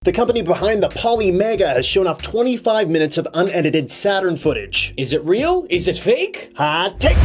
The company behind the Polymega has shown off 25 minutes of unedited Saturn footage. Is it real? Is it fake? Hot take!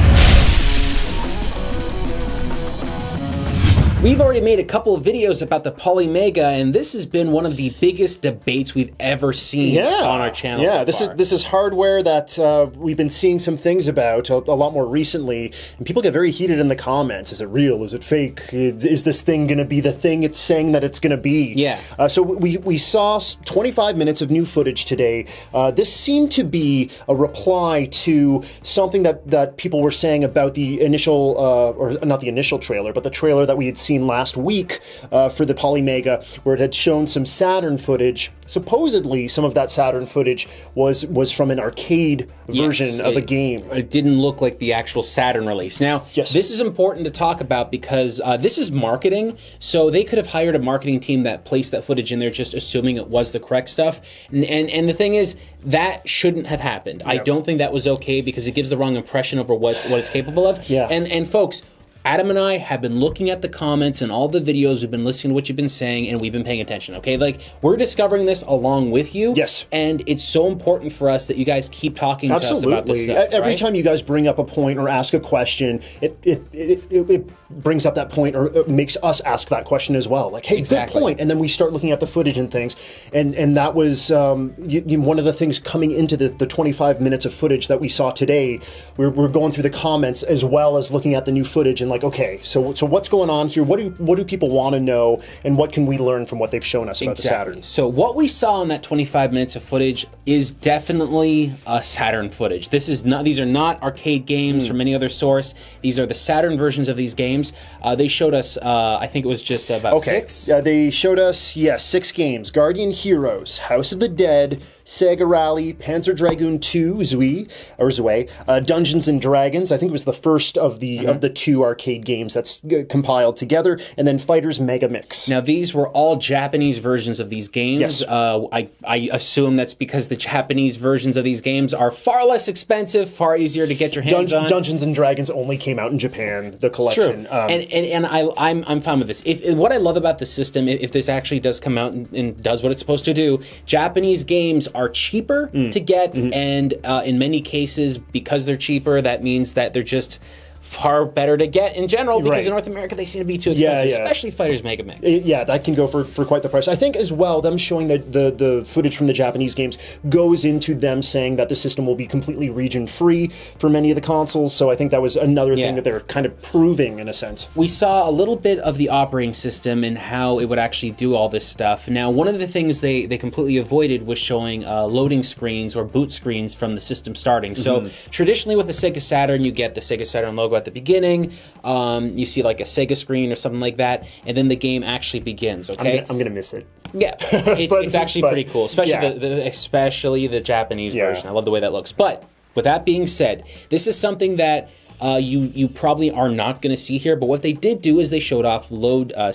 We've already made a couple of videos about the Polymega, and this has been one of the biggest debates we've ever seen on our channel so far. This is hardware that we've been seeing some things about a lot more recently, and people get very heated in the comments. Is it real? Is it fake? Is this thing going to be the thing it's saying that it's going to be? Yeah. So we saw 25 minutes of new footage today. This seemed to be a reply to something that people were saying about the initial, or not the initial trailer, but the trailer that we had seen last week for the Polymega, where it had shown some Saturn footage. Supposedly, some of that Saturn footage was from an arcade version of a game. It didn't look like the actual Saturn release. Now, this is important to talk about because this is marketing, so they could have hired a marketing team that placed that footage in there just assuming it was the correct stuff. And the thing is, that shouldn't have happened. Yep. I don't think that was okay because it gives the wrong impression over what it's capable of. Yeah. And folks, Adam and I have been looking at the comments and all the videos, we've been listening to what you've been saying, and we've been paying attention, okay? Like, we're discovering this along with you. Yes. And it's so important for us that you guys keep talking to us about this stuff, Every time you guys bring up a point or ask a question, it brings up that point, or it makes us ask that question as well. Like, hey, good point. And then we start looking at the footage and things. And that was one of the things coming into the 25 minutes of footage that we saw today. We're going through the comments as well as looking at the new footage and like, okay, so what's going on here? What do people want to know, and what can we learn from what they've shown us about the Saturn? So what we saw in that 25 minutes of footage is definitely Saturn footage. These are not arcade games from any other source. These are the Saturn versions of these games. They showed us, I think it was just about 6. Yeah, they showed us 6 games: Guardian Heroes, House of the Dead, Sega Rally, Panzer Dragoon 2, Zwei, Dungeons and Dragons. I think it was the first of the 2 arcade games that's compiled together, and then Fighters Mega Mix. Now, these were all Japanese versions of these games. Yes. I assume that's because the Japanese versions of these games are far less expensive, far easier to get your hands on. Dungeons and Dragons only came out in Japan, the collection. True. And I'm fine with this. What I love about the system, if this actually does come out and does what it's supposed to do, Japanese games are cheaper to get, and in many cases, because they're cheaper, that means that they're just far better to get in general, because in North America they seem to be too expensive, especially Fighters Mega Mix. That can go for quite the price. I think as well, them showing the footage from the Japanese games goes into them saying that the system will be completely region-free for many of the consoles, so I think that was another thing that they're kind of proving in a sense. We saw a little bit of the operating system and how it would actually do all this stuff. Now, one of the things they completely avoided was showing loading screens or boot screens from the system starting. So traditionally with the Sega Saturn, you get the Sega Saturn logo at the beginning, you see like a Sega screen or something like that, and then the game actually begins, okay? I'm gonna miss it. Yeah, it's actually pretty cool, especially the Japanese version. I love the way that looks. But with that being said, this is something that you probably are not going to see here, but what they did do is they showed off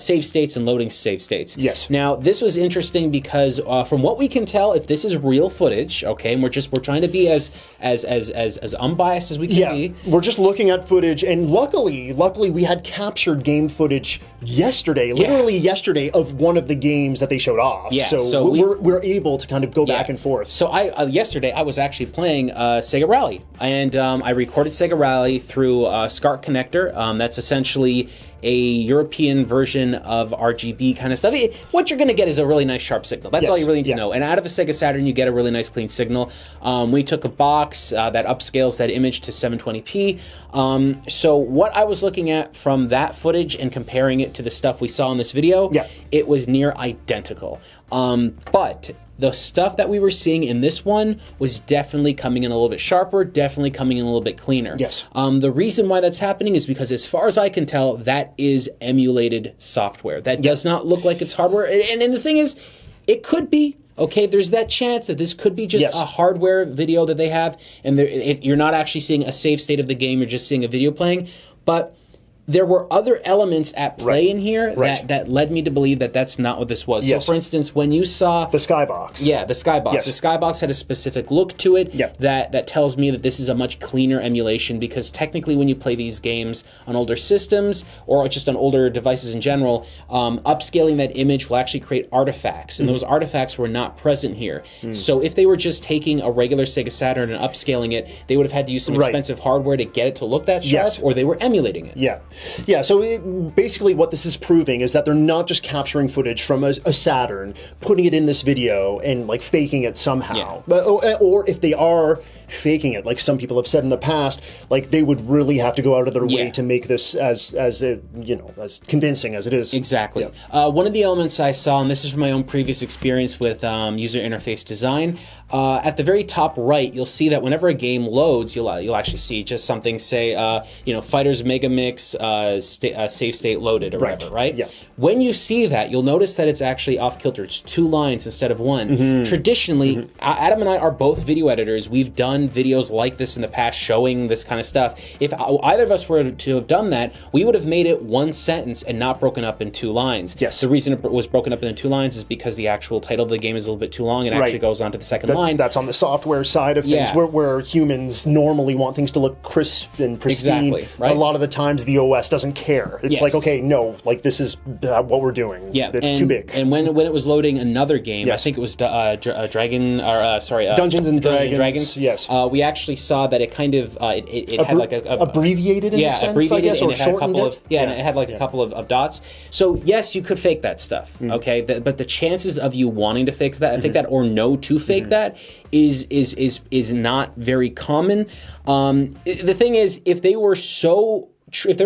save states and loading save states. Yes. Now, this was interesting because from what we can tell, if this is real footage, okay, and we're trying to be as unbiased as we can be. We're just looking at footage, and luckily we had captured game footage yesterday, literally yesterday, of one of the games that they showed off. Yeah. So we're able to kind of go back and forth. So yesterday I was actually playing Sega Rally, and I recorded Sega Rally through SCART connector. That's essentially a European version of RGB kind of stuff. What you're going to get is a really nice sharp signal. That's all you really need to know. And out of a Sega Saturn, you get a really nice clean signal. We took a box that upscales that image to 720p. So what I was looking at from that footage and comparing it to the stuff we saw in this video, it was near identical. But the stuff that we were seeing in this one was definitely coming in a little bit sharper, definitely coming in a little bit cleaner. Yes. The reason why that's happening is because, as far as I can tell, that is emulated software. That does not look like it's hardware. And the thing is, it could be. Okay, there's that chance that this could be just a hardware video that they have, and you're not actually seeing a save state of the game, you're just seeing a video playing. But there were other elements at play in here Right. that led me to believe that that's not what this was. Yes. So, for instance, when you saw The skybox. yeah, the skybox. Yes. The skybox had a specific look to it Yep. that tells me that this is a much cleaner emulation, because technically when you play these games on older systems or just on older devices in general, upscaling that image will actually create artifacts, and those artifacts were not present here. So if they were just taking a regular Sega Saturn and upscaling it, they would have had to use some expensive hardware to get it to look that sharp, or they were emulating it. Yeah. Yeah, so basically what this is proving is that they're not just capturing footage from a Saturn, putting it in this video, and like faking it somehow. Yeah. But, or if they are faking it, like some people have said in the past, like they would really have to go out of their way to make this as as convincing as it is. Exactly. One of the elements I saw, and this is from my own previous experience with user interface design, at the very top right, you'll see that whenever a game loads, you'll actually see just something say, Fighters Mega Mix save state loaded or whatever, right? Yeah. When you see that, you'll notice that it's actually off kilter. It's 2 lines instead of 1. Traditionally, Adam and I are both video editors. We've done videos like this in the past showing this kind of stuff. If either of us were to have done that, we would have made it 1 sentence and not broken up in 2 lines. Yes. The reason it was broken up into 2 lines is because the actual title of the game is a little bit too long and actually goes on to the second line. That's on the software side of things, where humans normally want things to look crisp and pristine. Exactly, right. A lot of the times the OS doesn't care. It's like, okay, no, like this is what we're doing. Yeah, it's too big. And when it was loading another game, I think it was Dungeons and Dragons. Yes. We actually saw that it kind of it had like a abbreviated in a sense, abbreviated, I guess, or and it had a shortened couple it. of and it had like a couple of dots. So yes, you could fake that stuff. Okay, but the chances of you wanting to fake that or know to fake that is not very common. The thing is, if they were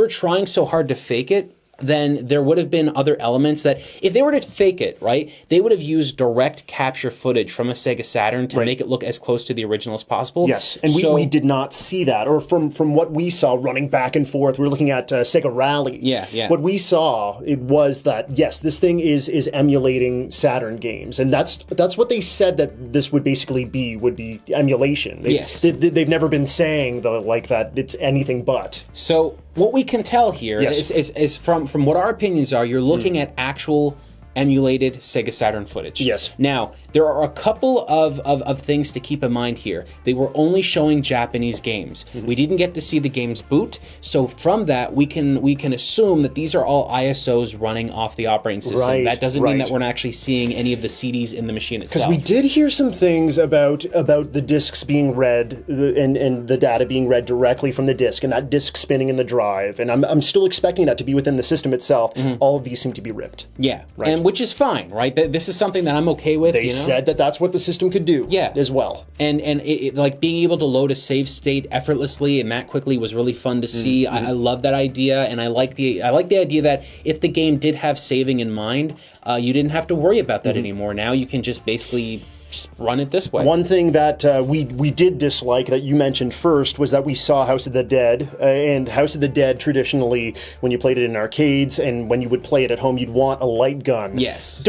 trying so hard to fake it, then there would have been other elements that, if they were to fake it, right, they would have used direct capture footage from a Sega Saturn to make it look as close to the original as possible. Yes, and we did not see that, or from what we saw running back and forth. We were looking at Sega Rally. Yeah. What we saw, it was that, yes, this thing is emulating Saturn games, and that's what they said that this would basically would be emulation. They've never been saying that it's anything but. So what we can tell here is from what our opinions are, you're looking at actual emulated Sega Saturn footage. Yes. Now, there are a couple of things to keep in mind here. They were only showing Japanese games. We didn't get to see the games boot, so from that we can assume that these are all ISOs running off the operating system. That doesn't mean that we're not actually seeing any of the CDs in the machine itself. Because we did hear some things about the discs being read and the data being read directly from the disc, and that disc spinning in the drive, and I'm still expecting that to be within the system itself. All of these seem to be ripped. Yeah, and which is fine, right? This is something that I'm okay with. They said that that's what the system could do as well. And it, like being able to load a save state effortlessly and that quickly was really fun to see. I love that idea, and I like the idea that if the game did have saving in mind, you didn't have to worry about that anymore. Now you can just basically just run it this way. One thing that we did dislike that you mentioned first was that we saw House of the Dead, and House of the Dead traditionally, when you played it in arcades and when you would play it at home, you'd want a light gun. Yes.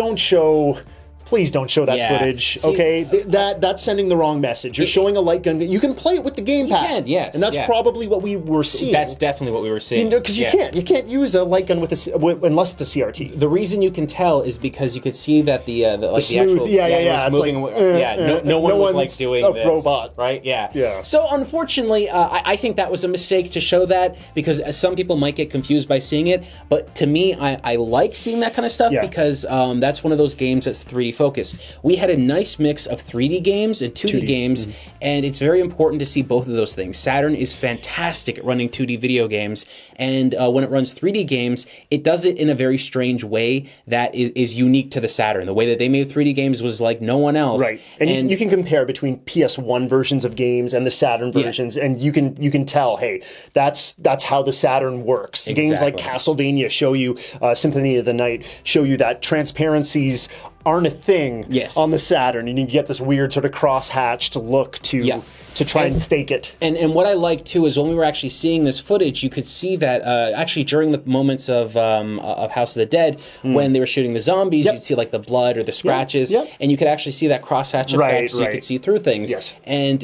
Please don't show that footage, okay? That's sending the wrong message. You're showing a light gun. You can play it with the gamepad. You can, yes. And that's probably what we were seeing. That's definitely what we were seeing. Because you can't use a light gun unless it's a CRT. The reason you can tell is because you could see that the smooth, actual it's moving. Like, no one was like doing a this, robot, right? Yeah. Yeah. So unfortunately, I think that was a mistake to show that, because some people might get confused by seeing it. But to me, I like seeing that kind of stuff because that's one of those games that's 3D focused. We had a nice mix of 3D games and 2D games, and it's very important to see both of those things. Saturn is fantastic at running 2D video games, and when it runs 3D games, it does it in a very strange way that is unique to the Saturn. The way that they made 3D games was like no one else. Right, and you can compare between PS1 versions of games and the Saturn versions, and you can tell, hey, that's how the Saturn works. Games like Castlevania show you, Symphony of the Night show you that transparencies aren't a thing Yes. on the Saturn, and you get this weird sort of cross-hatched look to try and fake it. And what I like too is when we were actually seeing this footage, you could see that actually during the moments of House of the Dead, when they were shooting the zombies, you'd see like the blood or the scratches, and you could actually see that crosshatch effect, so you could see through things. Yes. And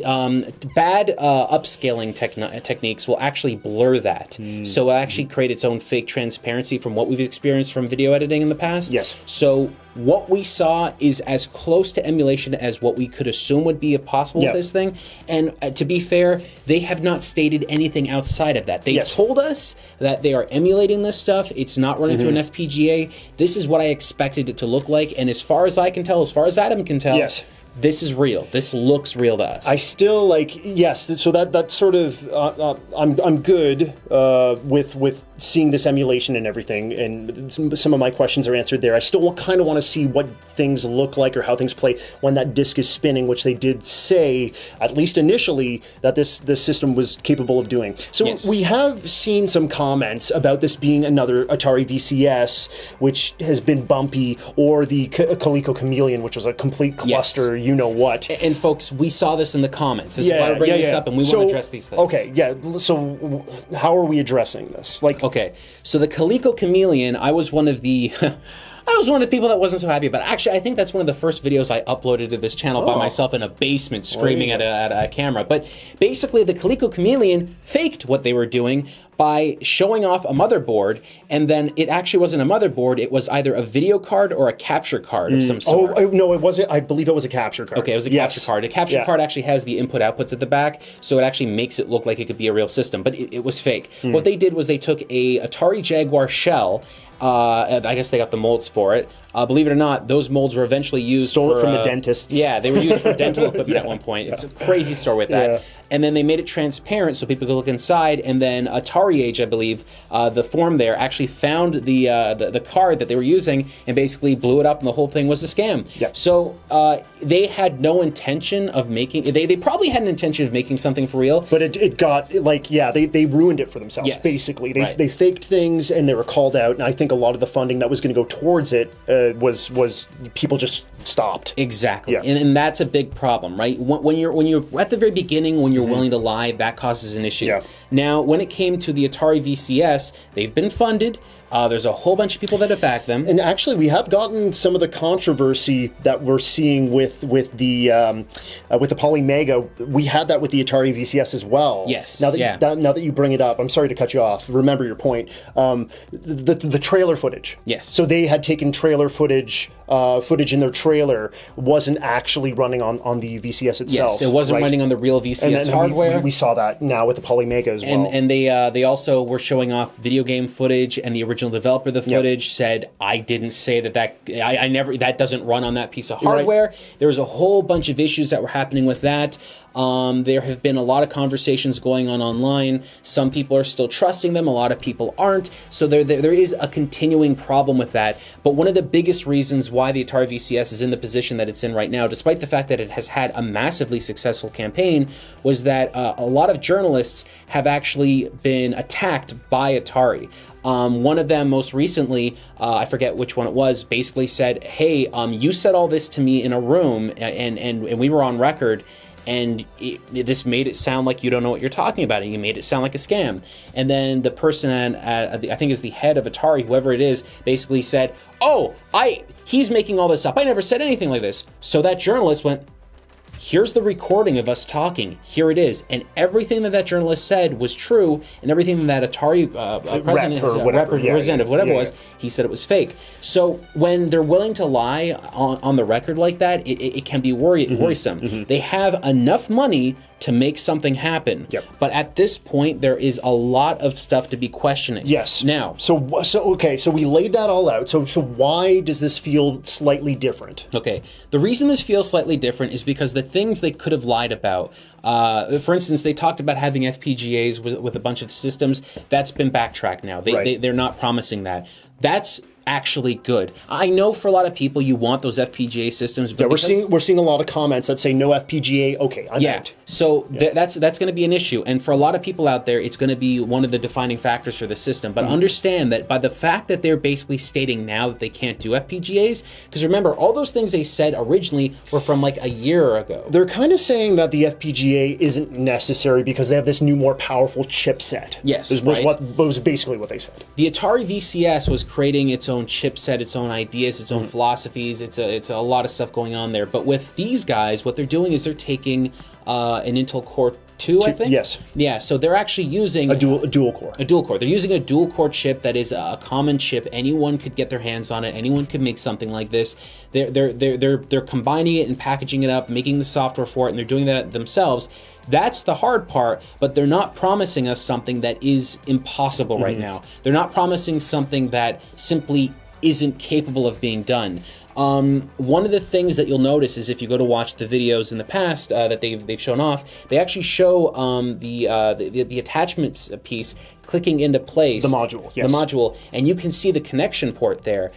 bad upscaling techniques will actually blur that, so it'll actually create its own fake transparency from what we've experienced from video editing in the past. Yes. So what we saw is as close to emulation as what we could assume would be possible with this thing. And to be fair, they have not stated anything outside of that. They told us that they are emulating this stuff. It's not running through an FPGA. This is what I expected it to look like. And as far as I can tell, as far as Adam can tell, this is real. This looks real to us. I still so that sort of I'm good with seeing this emulation and everything, and some of my questions are answered there. I still kind of want to see what things look like or how things play when that disc is spinning, which they did say, at least initially, that this system was capable of doing. So we have seen some comments about this being another Atari VCS, which has been bumpy, or the Coleco Chameleon, which was a complete cluster. You know what? And folks, we saw this in the comments. This is why we're bringing this up, and we want to address these things. Okay, so how are we addressing this? Okay, so the Coleco Chameleon, I was one of the people that wasn't so happy about it. Actually, I think that's one of the first videos I uploaded to this channel by myself in a basement screaming at a camera. But basically, the Coleco Chameleon faked what they were doing by showing off a motherboard, and then it actually wasn't a motherboard, it was either a video card or a capture card of some sort. Oh, no, it wasn't. I believe it was a capture card. Okay, it was a capture card. A capture card actually has the input-outputs at the back, so it actually makes it look like it could be a real system, but it was fake. What they did was they took a Atari Jaguar shell, I guess they got the molds for it. Believe it or not, those molds were eventually used Stole it from the dentists. Yeah, they were used for dental equipment at one point. It's a crazy story with that. And then they made it transparent so people could look inside, and then Atari Age, I believe, the forum there actually found the card that they were using and basically blew it up, and the whole thing was a scam. So they had no intention of making... They probably had an intention of making something for real. But it got, they ruined it for themselves, basically. They faked things, and they were called out, and I think a lot of the funding that was going to go towards it was people just stopped. Exactly. And that's a big problem, right? When you're at the very beginning, when you're willing to lie, that causes an issue. Now, when it came to the Atari VCS, they've been funded. There's a whole bunch of people that have backed them. And actually, we have gotten some of the controversy that we're seeing with the Polymega. We had that with the Atari VCS as well. Yes. Now that you bring it up, I'm sorry to cut you off. Remember your point. The trailer footage. Yes. So they had taken trailer footage in their trailer wasn't actually running on the VCS itself. Yes, it wasn't running on the real VCS hardware. We saw that now with the Polymega as well. And they also were showing off video game footage, and the original developer of the footage said, I didn't say that doesn't run on that piece of hardware. There was a whole bunch of issues that were happening with that. There have been a lot of conversations going on online. Some people are still trusting them, a lot of people aren't. So there is a continuing problem with that. But one of the biggest reasons why the Atari VCS is in the position that it's in right now, despite the fact that it has had a massively successful campaign, was that a lot of journalists have actually been attacked by Atari. One of them most recently, I forget which one it was, basically said, hey, you said all this to me in a room, and we were on record, and this made it sound like you don't know what you're talking about, and you made it sound like a scam. And then the person I think is the head of Atari, whoever it is, basically said, oh, he's making all this up. I never said anything like this. So that journalist went, here's the recording of us talking. Here it is. And everything that journalist said was true, and everything that Atari representative, whatever it was, he said it was fake. So when they're willing to lie on the record like that, it can be worrisome. They have enough money to make something happen. But at this point, there is a lot of stuff to be questioning. Yes. Now. So we laid that all out. So why does this feel slightly different? Okay. The reason this feels slightly different is because the things they could have lied about, for instance, they talked about having FPGAs with a bunch of systems. That's been backtracked now. They're not promising that. That's actually good. I know for a lot of people you want those FPGA systems, but we're seeing a lot of comments that say no FPGA. Okay, I'm out. So that's going to be an issue, and for a lot of people out there, it's going to be one of the defining factors for the system. But understand that by the fact that they're basically stating now that they can't do FPGAs, because remember, all those things they said originally were from like a year ago. They're kind of saying that the FPGA isn't necessary because they have this new, more powerful chipset. Yes, was basically what they said. The Atari VCS was creating its own chipset, its own ideas, its own philosophies. It's a lot of stuff going on there. But with these guys, what they're doing is they're taking an Intel Core 2, I think? Yes. Yeah, so they're actually using a dual core. A dual core. They're using a dual core chip that is a common chip. Anyone could get their hands on it. Anyone could make something like this. They're combining it and packaging it up, making the software for it, and they're doing that themselves. That's the hard part, but they're not promising us something that is impossible right now. They're not promising something that simply isn't capable of being done. One of the things that you'll notice is if you go to watch the videos in the past that they've shown off, they actually show the attachment piece clicking into place. The module, yes. The module, and you can see the connection port there.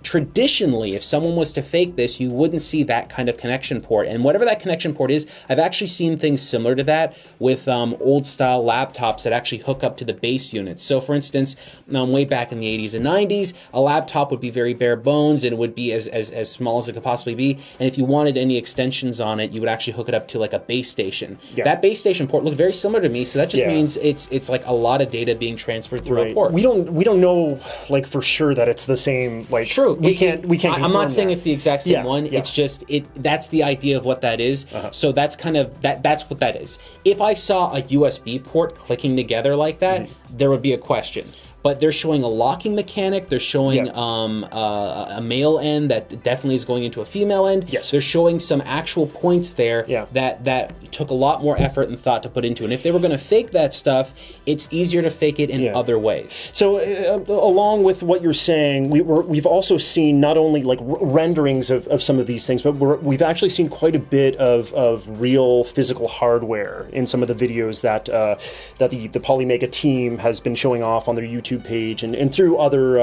Traditionally, if someone was to fake this, you wouldn't see that kind of connection port. And whatever that connection port is, I've actually seen things similar to that with old-style laptops that actually hook up to the base units. So, for instance, way back in the 80s and 90s, a laptop would be very bare bones, and it would be as small as it could possibly be. And if you wanted any extensions on it, you would actually hook it up to like a base station. Yeah. That base station port looked very similar to me, so that just means it's like a lot of data being transferred through a port. We don't know like for sure that it's the same. Like true, we can't. I'm not saying it's the exact same one. Yeah. It's just that's the idea of what that is. So that's kind of that's what that is. If I saw a USB port clicking together like that, there would be a question. But they're showing a locking mechanic. They're showing a male end that definitely is going into a female end. Yes. They're showing some actual points there that took a lot more effort and thought to put into it. And if they were going to fake that stuff, it's easier to fake it in other ways. So along with what you're saying, we've also seen not only like renderings of some of these things, but we've actually seen quite a bit of real physical hardware in some of the videos that the Polymega team has been showing off on their YouTube page and through other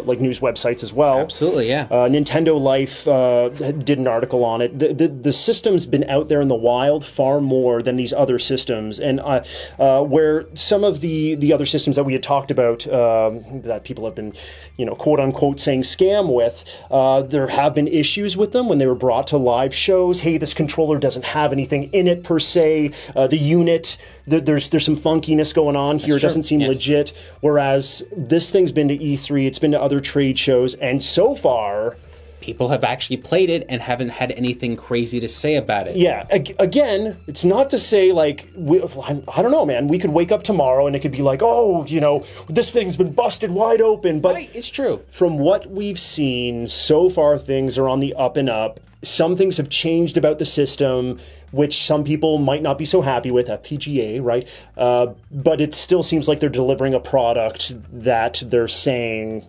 like news websites as well. Absolutely, yeah. Nintendo Life did an article on it. The system's been out there in the wild far more than these other systems, and where some of the other systems that we had talked about that people have been, quote unquote saying scam with, there have been issues with them when they were brought to live shows. Hey, this controller doesn't have anything in it per se. The unit, there's some funkiness going on here. It doesn't seem legit. Whereas this thing's been to E3, it's been to other trade shows, and so far people have actually played it and haven't had anything crazy to say about it. Yeah, again, it's not to say like, I don't know, man, we could wake up tomorrow and it could be like, oh, this thing's been busted wide open. But right, it's true. From what we've seen so far, things are on the up and up. Some things have changed about the system, which some people might not be so happy with, FPGA, right? But it still seems like they're delivering a product that they're saying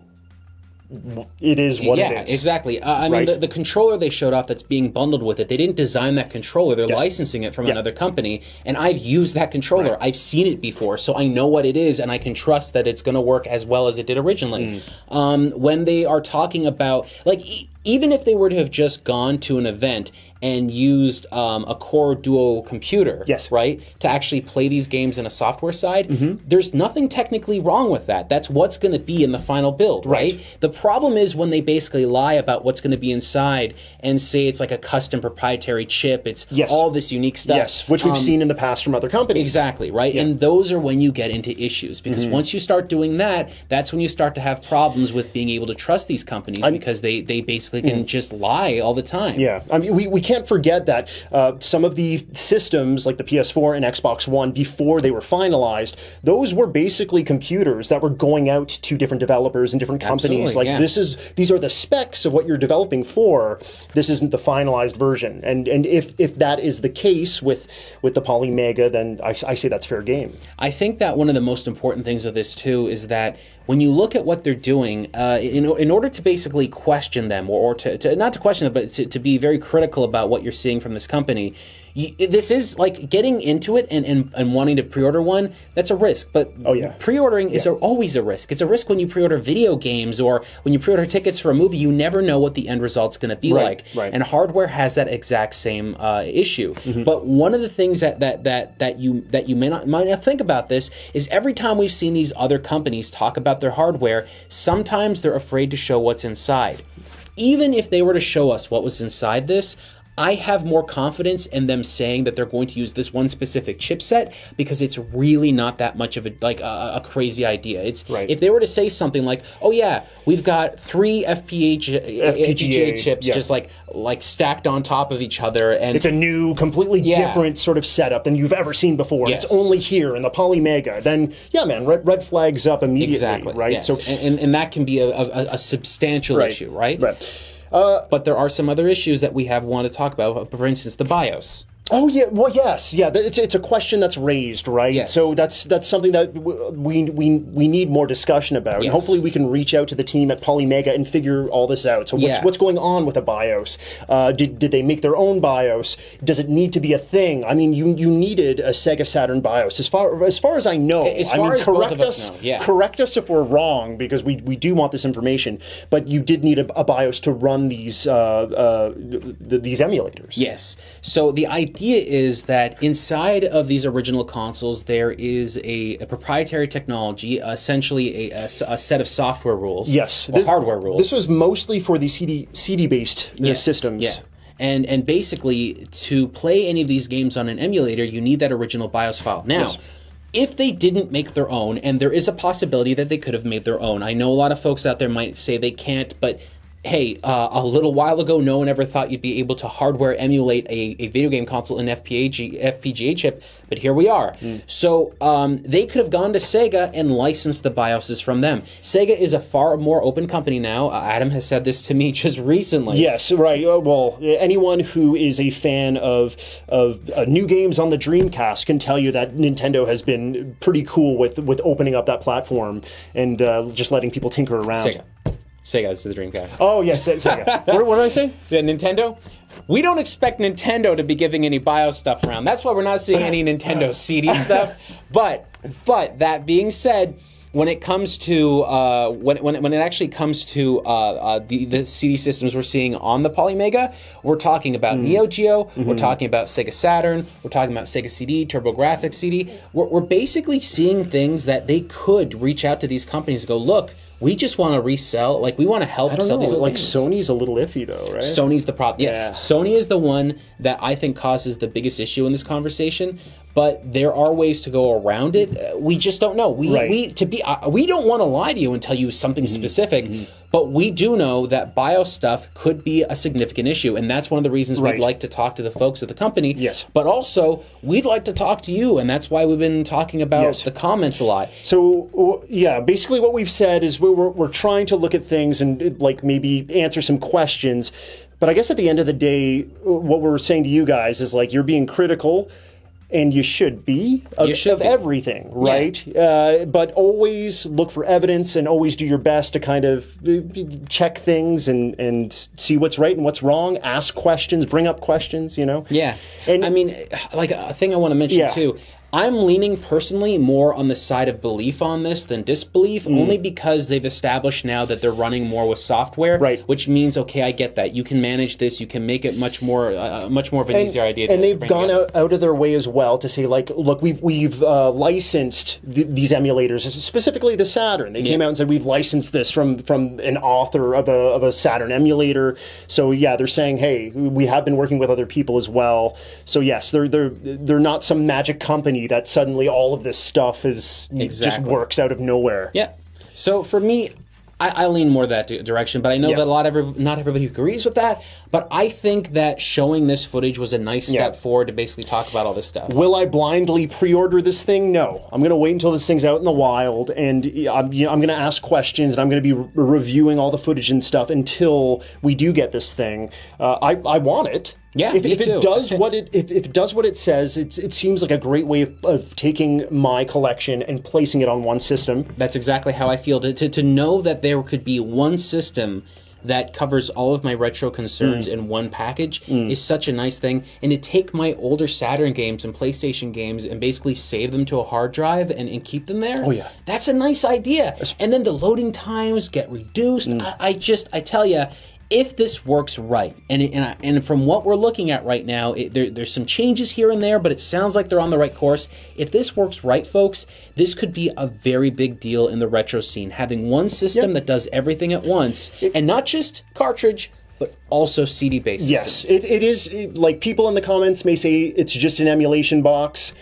it is what it is. Yeah, exactly. I mean, the controller they showed off that's being bundled with it, they didn't design that controller. They're licensing it from another company, and I've used that controller. I've seen it before, so I know what it is, and I can trust that it's going to work as well as it did originally. When they are talking about, like, even if they were to have just gone to an event and used a Core Duo computer, right, to actually play these games in a software side, there's nothing technically wrong with that. That's what's going to be in the final build, right? The problem is when they basically lie about what's going to be inside and say it's like a custom proprietary chip, it's all this unique stuff. Yes, which we've seen in the past from other companies. Exactly, right? And those are when you get into issues, because once you start doing that, that's when you start to have problems with being able to trust these companies, because they basically can just lie all the time. Yeah, I mean, we can't forget that some of the systems, like the PS4 and Xbox One, before they were finalized, those were basically computers that were going out to different developers and different companies. These are the specs of what you're developing for. This isn't the finalized version. And if that is the case with the Polymega, then I say that's fair game. I think that one of the most important things of this too is that when you look at what they're doing, in order to basically question them, or to not to question them, but to be very critical about what you're seeing from this company, this is like getting into it and wanting to pre-order one. That's a risk, but pre-ordering is always a risk. It's a risk when you pre-order video games or when you pre-order tickets for a movie. You never know what the end result's going to be like. And hardware has that exact same issue. But one of the things that you may not think about this is every time we've seen these other companies talk about their hardware, sometimes they're afraid to show what's inside. Even if they were to show us what was inside this, I have more confidence in them saying that they're going to use this one specific chipset because it's really not that much of a crazy idea. It's if they were to say something like, "Oh yeah, we've got 3 FPGA chips just like stacked on top of each other," and it's a new, completely different sort of setup than you've ever seen before. It's only here in the Polymega. Then red flags up immediately, right? Yes. So and that can be a substantial issue, right? But there are some other issues that we want to talk about. For instance, the BIOS. Oh yeah, well yes, yeah. It's a question that's raised, right? Yes. So that's something that we need more discussion about, and hopefully we can reach out to the team at Polymega and figure all this out. So what's going on with the BIOS? Did they make their own BIOS? Does it need to be a thing? I mean, you needed a Sega Saturn BIOS, as far as I know. Correct us if we're wrong, because we do want this information. But you did need a BIOS to run these emulators. Yes. So the idea is that inside of these original consoles there is a proprietary technology, essentially a set of software rules. Yes, hardware rules. This was mostly for the CD-based systems. Yeah. And basically, to play any of these games on an emulator, you need that original BIOS file. Now, if they didn't make their own, and there is a possibility that they could have made their own. I know a lot of folks out there might say they can't, but hey, a little while ago, no one ever thought you'd be able to hardware emulate a video game console in FPGA chip, but here we are. So they could have gone to Sega and licensed the BIOSes from them. Sega is a far more open company now. Adam has said this to me just recently. Yes, right. Well, anyone who is a fan of new games on the Dreamcast can tell you that Nintendo has been pretty cool with opening up that platform and just letting people tinker around. Sega is the Dreamcast. Oh, yes, Sega. What did I say? Yeah, Nintendo? We don't expect Nintendo to be giving any BIOS stuff around. That's why we're not seeing any Nintendo CD stuff. But that being said, when it comes to when it actually comes to the CD systems we're seeing on the Polymega, we're talking about Neo Geo, we're talking about Sega Saturn, we're talking about Sega CD, TurboGrafx CD. We're basically seeing things that they could reach out to these companies and go, look, we just want to resell, like we want to help sell these old games. Sony's a little iffy though, right? Sony's the problem. Yes, Sony is the one that I think causes the biggest issue in this conversation. But there are ways to go around it. We just don't know. We don't want to lie to you and tell you something specific, but we do know that BIOS stuff could be a significant issue, and that's one of the reasons we'd like to talk to the folks at the company. Yes. But also, we'd like to talk to you, and that's why we've been talking about the comments a lot. So, yeah, basically what we've said is we're trying to look at things and like maybe answer some questions, but I guess at the end of the day, what we're saying to you guys is like you're being critical. And you should be of everything, right? Yeah. But always look for evidence and always do your best to kind of check things and see what's right and what's wrong. Ask questions, bring up questions, you know? Yeah. And I mean, like a thing I want to mention too, I'm leaning personally more on the side of belief on this than disbelief, only because they've established now that they're running more with software, which means, okay, I get that. You can manage this. You can make it much more of an easier idea. And they've gone out of their way as well to say, like, look, we've licensed these emulators, specifically the Saturn. They came out and said, we've licensed this from an author of a Saturn emulator. So, yeah, they're saying, hey, we have been working with other people as well. So, yes, they're not some magic company that suddenly all of this stuff is just works out of nowhere. Yeah. So for me, I lean more that direction, but I know that not everybody agrees with that. But I think that showing this footage was a nice step forward to basically talk about all this stuff. Will I blindly pre-order this thing? No. I'm going to wait until this thing's out in the wild, and I'm going to ask questions, and I'm going to be reviewing all the footage and stuff until we do get this thing. I want it. Yeah, if it does what it says, it seems like a great way of taking my collection and placing it on one system. That's exactly how I feel. To know that there could be one system that covers all of my retro concerns in one package is such a nice thing. And to take my older Saturn games and PlayStation games and basically save them to a hard drive and keep them there, that's a nice idea. And then the loading times get reduced. I tell you, if this works right, and from what we're looking at right now, there's some changes here and there, but it sounds like they're on the right course. If this works right, folks, this could be a very big deal in the retro scene. Having one system that does everything at once, and not just cartridge, but also CD-based systems. Yes, it is, like people in the comments may say it's just an emulation box.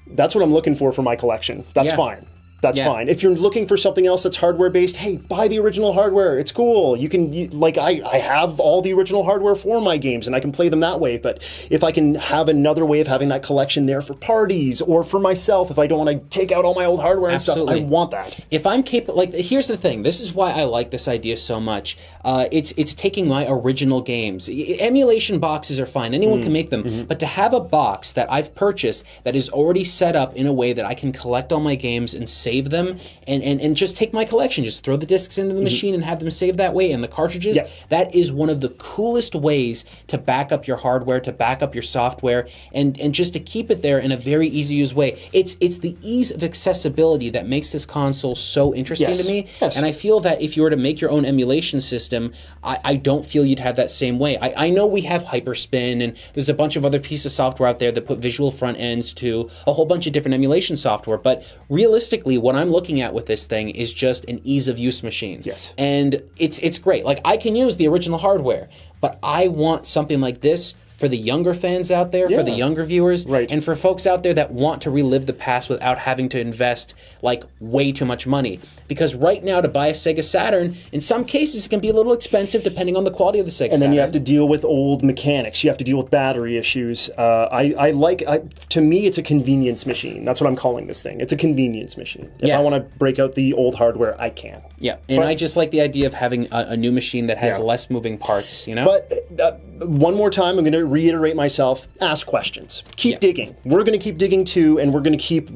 That's what I'm looking for my collection. That's fine. That's fine. If you're looking for something else that's hardware-based, hey, buy the original hardware. It's cool. I have all the original hardware for my games, and I can play them that way. But if I can have another way of having that collection there for parties or for myself, if I don't want to take out all my old hardware and stuff, I want that. If I'm capable, here's the thing. This is why I like this idea so much. It's taking my original games. Emulation boxes are fine. Anyone can make them. But to have a box that I've purchased that is already set up in a way that I can collect all my games and save them and just take my collection, just throw the discs into the machine and have them saved that way, and the cartridges, that is one of the coolest ways to back up your hardware, to back up your software, and just to keep it there in a very easy to use way. It's the ease of accessibility that makes this console so interesting to me. And I feel that if you were to make your own emulation system, I don't feel you'd have that same way. I know we have Hyperspin, and there's a bunch of other pieces of software out there that put visual front ends to a whole bunch of different emulation software, but realistically, what I'm looking at with this thing is just an ease of use machine. And it's great. Like, I can use the original hardware, but I want something like this for the younger fans out there, for the younger viewers, and for folks out there that want to relive the past without having to invest like way too much money. Because right now, to buy a Sega Saturn, in some cases, it can be a little expensive depending on the quality of the Sega Saturn. And then you have to deal with old mechanics. You have to deal with battery issues. To me, it's a convenience machine. That's what I'm calling this thing. It's a convenience machine. If I want to break out the old hardware, I can. And I just like the idea of having a new machine that has less moving parts, you know? But one more time, I'm going to reiterate myself. Ask questions. Keep digging. We're going to keep digging too, and we're going to keep,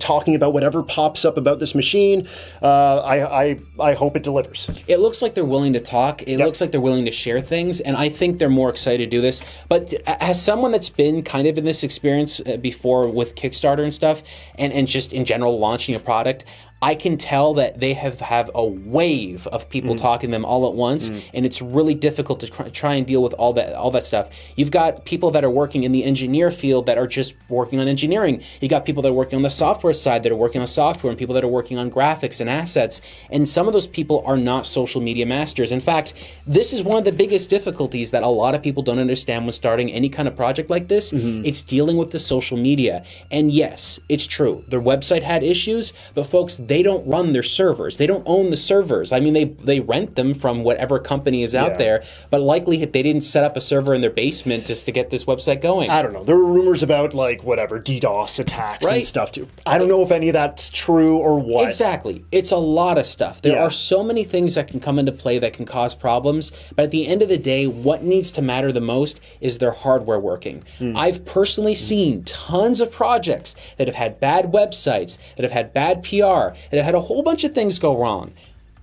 talking about whatever pops up about this machine. I hope it delivers. It looks like they're willing to talk. It looks like they're willing to share things, and I think they're more excited to do this. But as someone that's been kind of in this experience before with Kickstarter and stuff, and just in general launching a product, I can tell that they have a wave of people talking to them all at once, and it's really difficult to try and deal with all that stuff. You've got people that are working in the engineer field that are just working on engineering. You got people that are working on the software side that are working on software, and people that are working on graphics and assets. And some of those people are not social media masters. In fact, this is one of the biggest difficulties that a lot of people don't understand when starting any kind of project like this. It's dealing with the social media. And yes, it's true. Their website had issues, but folks, they don't run their servers. They don't own the servers. I mean, they rent them from whatever company is out there, but likely they didn't set up a server in their basement just to get this website going. I don't know. There were rumors about, DDoS attacks and stuff, too. I don't know if any of that's true or what. Exactly. It's a lot of stuff. There are so many things that can come into play that can cause problems, but at the end of the day, what needs to matter the most is their hardware working. I've personally seen tons of projects that have had bad websites, that have had bad PR, that have had a whole bunch of things go wrong.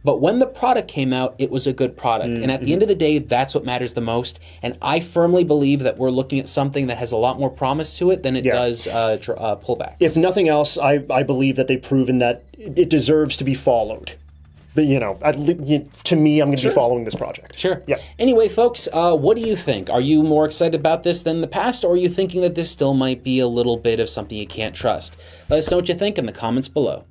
But when the product came out, it was a good product. And at the end of the day, that's what matters the most. And I firmly believe that we're looking at something that has a lot more promise to it than it does pullbacks. If nothing else, I believe that they've proven that it deserves to be followed. But, to me, I'm going to be following this project. Sure. Yeah. Anyway, folks, what do you think? Are you more excited about this than the past, or are you thinking that this still might be a little bit of something you can't trust? Let us know what you think in the comments below.